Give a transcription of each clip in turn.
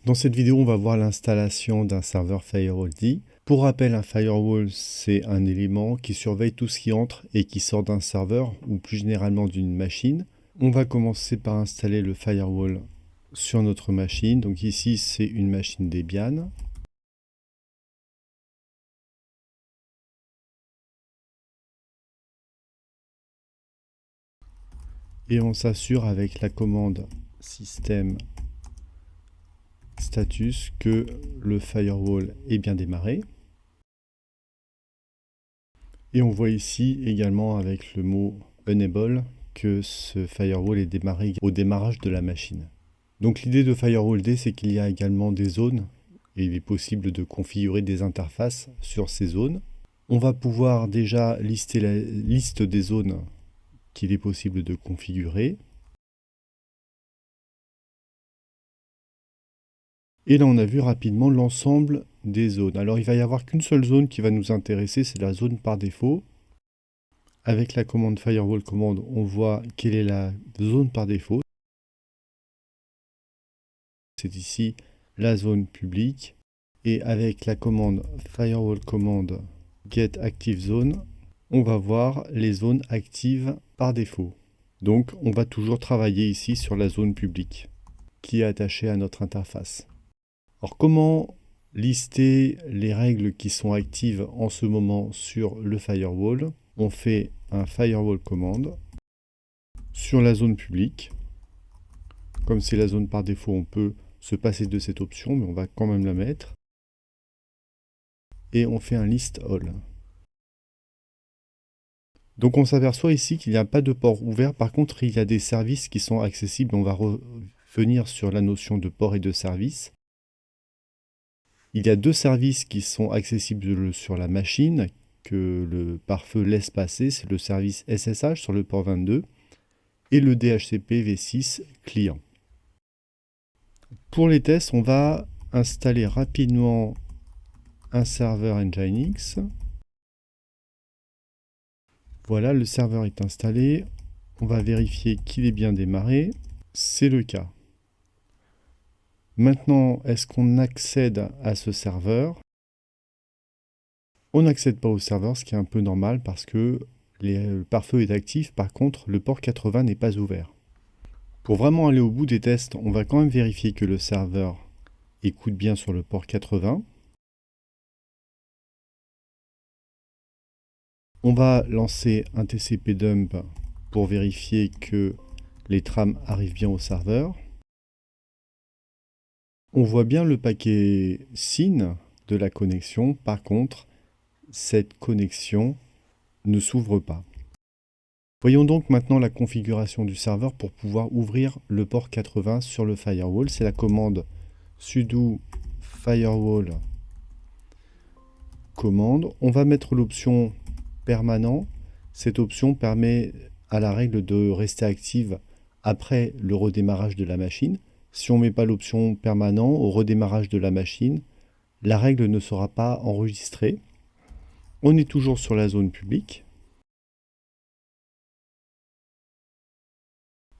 Dans cette vidéo, on va voir l'installation d'un serveur FirewallD. Pour rappel, un firewall, c'est un élément qui surveille tout ce qui entre et qui sort d'un serveur ou plus généralement d'une machine. On va commencer par installer le firewall sur notre machine. Donc ici, c'est une machine Debian. Et on s'assure avec la commande système status que le firewall est bien démarré. Et on voit ici également avec le mot enable que ce firewall est démarré au démarrage de la machine. Donc l'idée de FirewallD, c'est qu'il y a également des zones et il est possible de configurer des interfaces sur ces zones. On va pouvoir déjà lister la liste des zones qu'il est possible de configurer. Et là, on a vu rapidement l'ensemble des zones. Alors, il va y avoir qu'une seule zone qui va nous intéresser, c'est la zone par défaut. Avec la commande firewall commande, on voit quelle est la zone par défaut. C'est ici la zone publique. Et avec la commande firewall commande get active zone, on va voir les zones actives par défaut. Donc, on va toujours travailler ici sur la zone publique qui est attachée à notre interface. Alors, comment lister les règles qui sont actives en ce moment sur le firewall? On fait un firewall commande sur la zone publique. Comme c'est la zone par défaut, on peut se passer de cette option, mais on va quand même la mettre. Et on fait un list all. Donc on s'aperçoit ici qu'il n'y a pas de port ouvert. Par contre, il y a des services qui sont accessibles. On va revenir sur la notion de port et de service. Il y a deux services qui sont accessibles sur la machine que le pare-feu laisse passer. C'est le service SSH sur le port 22 et le DHCP V6 client. Pour les tests, on va installer rapidement un serveur Nginx. Voilà, le serveur est installé. On va vérifier qu'il est bien démarré. C'est le cas. Maintenant, est-ce qu'on accède à ce serveur? On n'accède pas au serveur, ce qui est un peu normal parce que le pare-feu est actif. Par contre, le port 80 n'est pas ouvert. Pour vraiment aller au bout des tests, on va quand même vérifier que le serveur écoute bien sur le port 80. On va lancer un TCP dump pour vérifier que les trames arrivent bien au serveur. On voit bien le paquet SYN de la connexion. Par contre, cette connexion ne s'ouvre pas. Voyons donc maintenant la configuration du serveur pour pouvoir ouvrir le port 80 sur le firewall. C'est la commande sudo firewall commande. On va mettre l'option permanent. Cette option permet à la règle de rester active après le redémarrage de la machine. Si on ne met pas l'option permanent au redémarrage de la machine, la règle ne sera pas enregistrée. On est toujours sur la zone publique.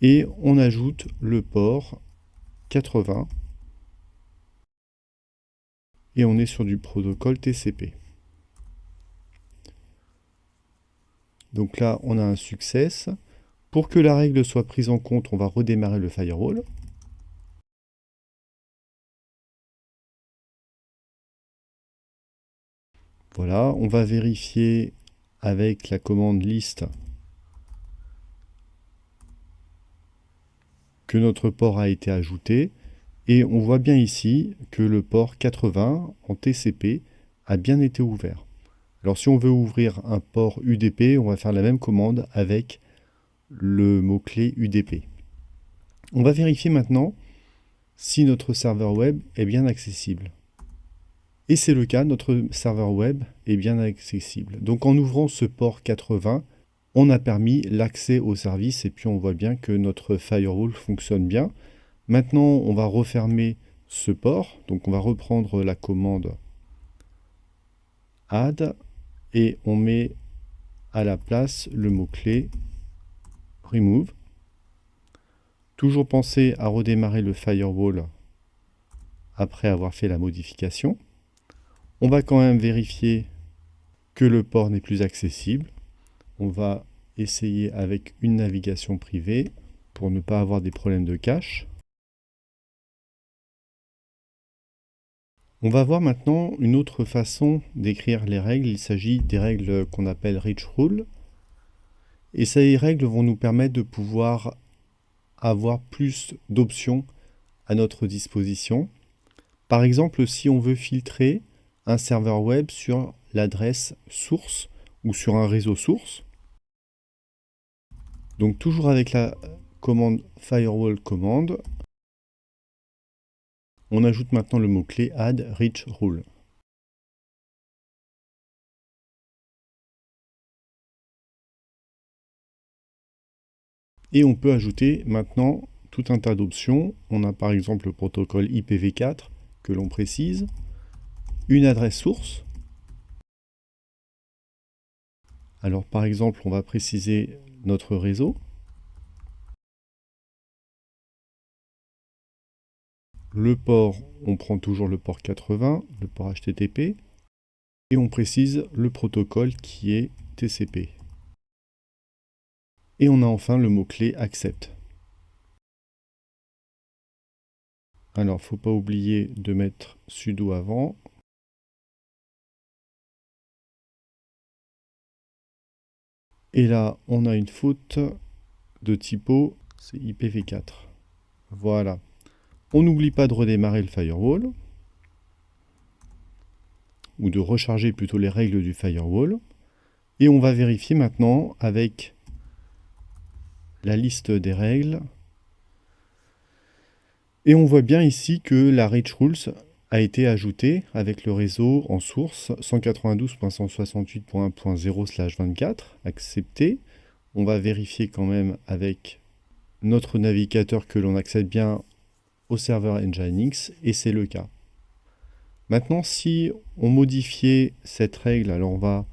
Et on ajoute le port 80. Et on est sur du protocole TCP. Donc là, on a un success. Pour que la règle soit prise en compte, on va redémarrer le firewall. Voilà, on va vérifier avec la commande list que notre port a été ajouté. Et on voit bien ici que le port 80 en TCP a bien été ouvert. Alors si on veut ouvrir un port UDP, on va faire la même commande avec le mot-clé UDP. On va vérifier maintenant si notre serveur web est bien accessible. Et c'est le cas, notre serveur web est bien accessible. Donc en ouvrant ce port 80, on a permis l'accès au service et puis on voit bien que notre firewall fonctionne bien. Maintenant, on va refermer ce port. Donc on va reprendre la commande add et on met à la place le mot-clé remove. Toujours penser à redémarrer le firewall après avoir fait la modification. On va quand même vérifier que le port n'est plus accessible. On va essayer avec une navigation privée pour ne pas avoir des problèmes de cache. On va voir maintenant une autre façon d'écrire les règles. Il s'agit des règles qu'on appelle Rich Rule. Et ces règles vont nous permettre de pouvoir avoir plus d'options à notre disposition. Par exemple, si on veut filtrer un serveur web sur l'adresse source ou sur un réseau source. Donc toujours avec la commande firewall command, on ajoute maintenant le mot-clé add rich rule. Et on peut ajouter maintenant tout un tas d'options. On a par exemple le protocole IPv4 que l'on précise, une adresse source. Alors par exemple, on va préciser notre réseau. Le port, on prend toujours le port 80, le port HTTP. Et on précise le protocole qui est TCP. Et on a enfin le mot-clé accept. Alors, il ne faut pas oublier de mettre sudo avant. Et là, on a une faute de typo, c'est IPv4. Voilà. On n'oublie pas de redémarrer le firewall, ou de recharger plutôt les règles du firewall. Et on va vérifier maintenant avec la liste des règles. Et on voit bien ici que la Rich Rules a été ajoutée avec le réseau en source 192.168.1.0/24, accepté. On va vérifier quand même avec notre navigateur que l'on accède bien au serveur Nginx, et c'est le cas. Maintenant, si on modifiait cette règle, alors on va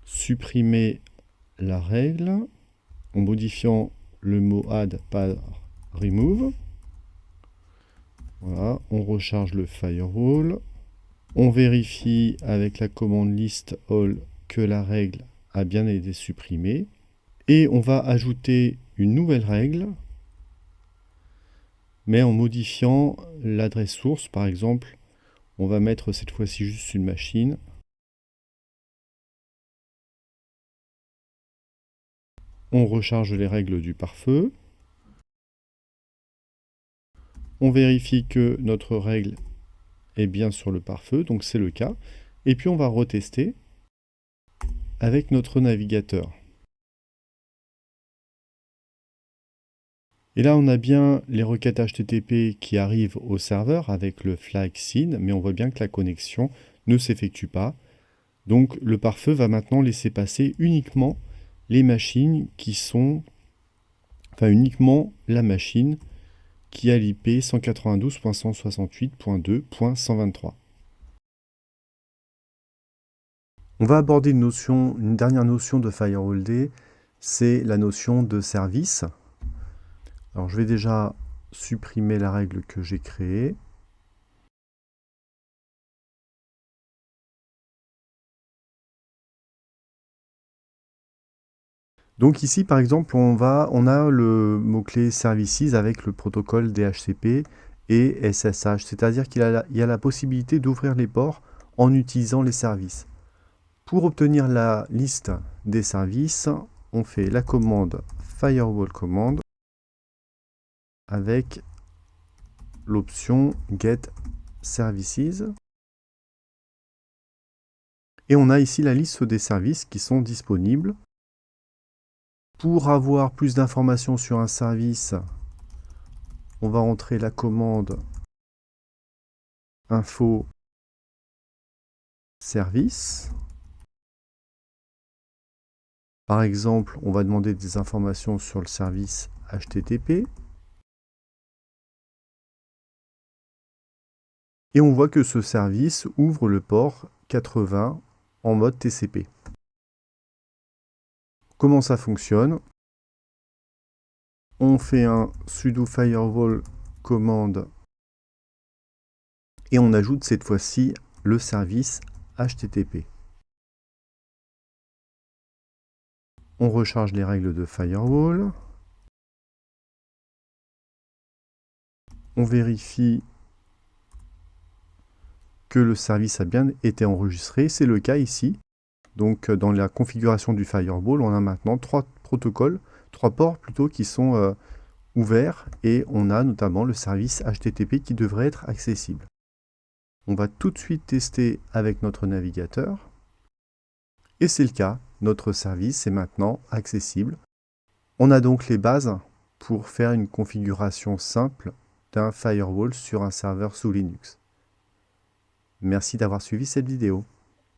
supprimer la règle en modifiant le mot add par remove. Voilà, on recharge le firewall. On vérifie avec la commande list all que la règle a bien été supprimée. Et on va ajouter une nouvelle règle, mais en modifiant l'adresse source. Par exemple, on va mettre cette fois-ci juste une machine. On recharge les règles du pare-feu. On vérifie que notre règle est bien sur le pare-feu, donc c'est le cas. Et puis on va retester avec notre navigateur. Et là, on a bien les requêtes HTTP qui arrivent au serveur avec le flag SYN, mais on voit bien que la connexion ne s'effectue pas. Donc le pare-feu va maintenant laisser passer uniquement les machines qui sont... Enfin, uniquement la machine qui a l'IP 192.168.2.123. On va aborder une dernière notion de FirewallD, c'est la notion de service. Alors je vais déjà supprimer la règle que j'ai créée. Donc ici par exemple on a le mot-clé services avec le protocole DHCP et SSH, c'est-à-dire qu'il y a la possibilité d'ouvrir les ports en utilisant les services. Pour obtenir la liste des services, on fait la commande firewall command avec l'option get services. Et on a ici la liste des services qui sont disponibles. Pour avoir plus d'informations sur un service, on va entrer la commande info service. Par exemple, on va demander des informations sur le service HTTP. Et on voit que ce service ouvre le port 80 en mode TCP. Comment ça fonctionne? On fait un sudo firewall command Et on ajoute cette fois-ci le service HTTP. On recharge les règles de Firewall. On vérifie que le service a bien été enregistré. C'est le cas ici. Donc dans la configuration du Firewall, on a maintenant 3 ports plutôt qui sont ouverts et on a notamment le service HTTP qui devrait être accessible. On va tout de suite tester avec notre navigateur. Et c'est le cas, notre service est maintenant accessible. On a donc les bases pour faire une configuration simple d'un firewall sur un serveur sous Linux. Merci d'avoir suivi cette vidéo.